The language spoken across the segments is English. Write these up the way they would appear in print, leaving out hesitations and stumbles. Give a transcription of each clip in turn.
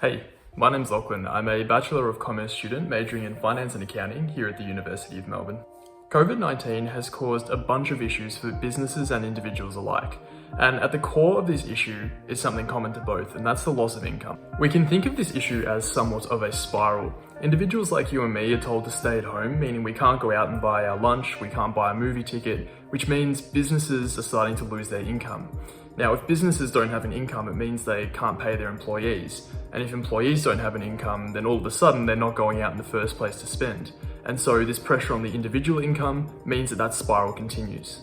Hey, my name's Lachlan. I'm a Bachelor of Commerce student majoring in Finance and Accounting here at the University of Melbourne. COVID-19 has caused a bunch of issues for businesses and individuals alike. And at the core of this issue is something common to both, and that's the loss of income. We can think of this issue as somewhat of a spiral. Individuals like you and me are told to stay at home, meaning we can't go out and buy our lunch, we can't buy a movie ticket, which means businesses are starting to lose their income. Now, if businesses don't have an income, it means they can't pay their employees. And if employees don't have an income, then all of a sudden they're not going out in the first place to spend. And so this pressure on the individual income means that spiral continues.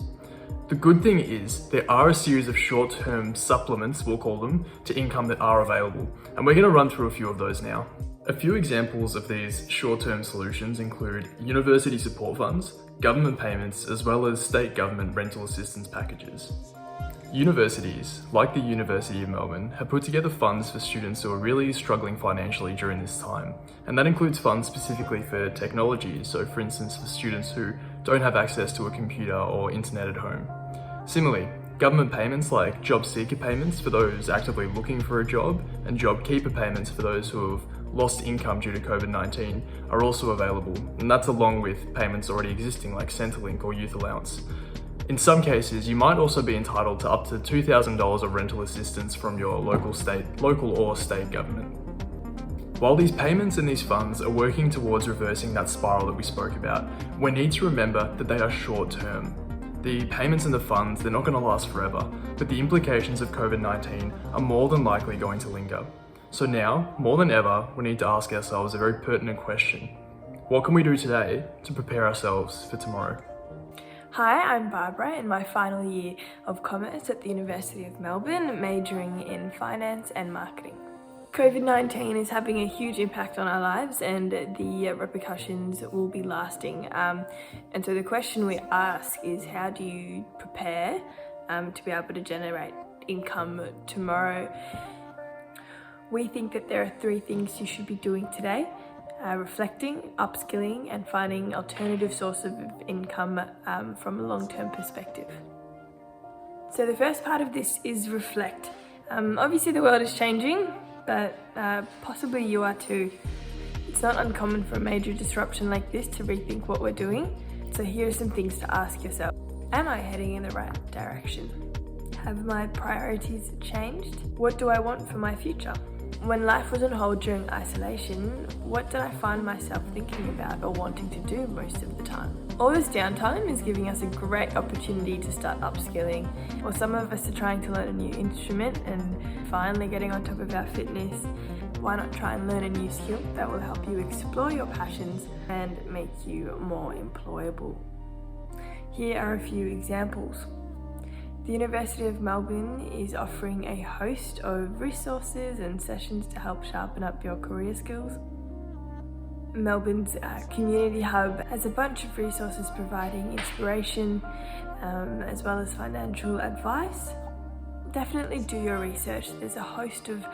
The good thing is there are a series of short-term supplements, we'll call them, to income that are available. And we're going to run through a few of those now. A few examples of these short-term solutions include university support funds, government payments, as well as state government rental assistance packages. Universities, like the University of Melbourne, have put together funds for students who are really struggling financially during this time. And that includes funds specifically for technology, so for instance for students who don't have access to a computer or internet at home. Similarly, government payments like job seeker payments for those actively looking for a job and job keeper payments for those who have lost income due to COVID-19 are also available, and that's along with payments already existing like Centrelink or Youth Allowance. In some cases, you might also be entitled to up to $2,000 of rental assistance from your local or state government. While these payments and these funds are working towards reversing that spiral that we spoke about, we need to remember that they are short-term. The payments and the funds, they're not going to last forever, but the implications of COVID-19 are more than likely going to linger. So now, more than ever, we need to ask ourselves a very pertinent question. What can we do today to prepare ourselves for tomorrow? Hi, I'm Barbara in my final year of Commerce at the University of Melbourne, majoring in Finance and Marketing. COVID-19 is having a huge impact on our lives and the repercussions will be lasting. And so the question we ask is, how do you prepare to be able to generate income tomorrow? We think that there are 3 things you should be doing today. Reflecting, upskilling, and finding alternative sources of income from a long-term perspective. So the first part of this is reflect. Obviously the world is changing, but possibly you are too. It's not uncommon for a major disruption like this to rethink what we're doing. So here are some things to ask yourself. Am I heading in the right direction? Have my priorities changed? What do I want for my future? When life was on hold during isolation, what did I find myself thinking about or wanting to do most of the time? All this downtime is giving us a great opportunity to start upskilling, or some of us are trying to learn a new instrument and finally getting on top of our fitness. Why not try and learn a new skill that will help you explore your passions and make you more employable? Here are a few examples. The University of Melbourne is offering a host of resources and sessions to help sharpen up your career skills. Melbourne's community hub has a bunch of resources providing inspiration as well as financial advice. Definitely do your research. There's a host of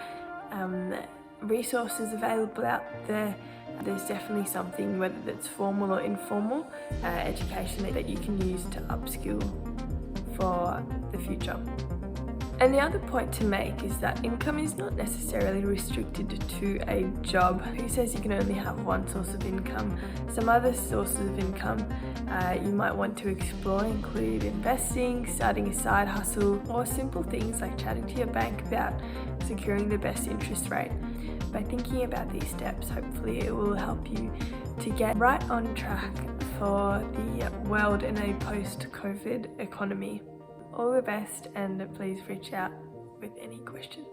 resources available out there. There's definitely something, whether that's formal or informal, education that you can use to upskill for the future. And the other point to make is that income is not necessarily restricted to a job. Who says you can only have one source of income? Some other sources of income you might want to explore include investing, starting a side hustle, or simple things like chatting to your bank about securing the best interest rate. By thinking about these steps, hopefully it will help you to get right on track for the world in a post-COVID economy. All the best, and please reach out with any questions.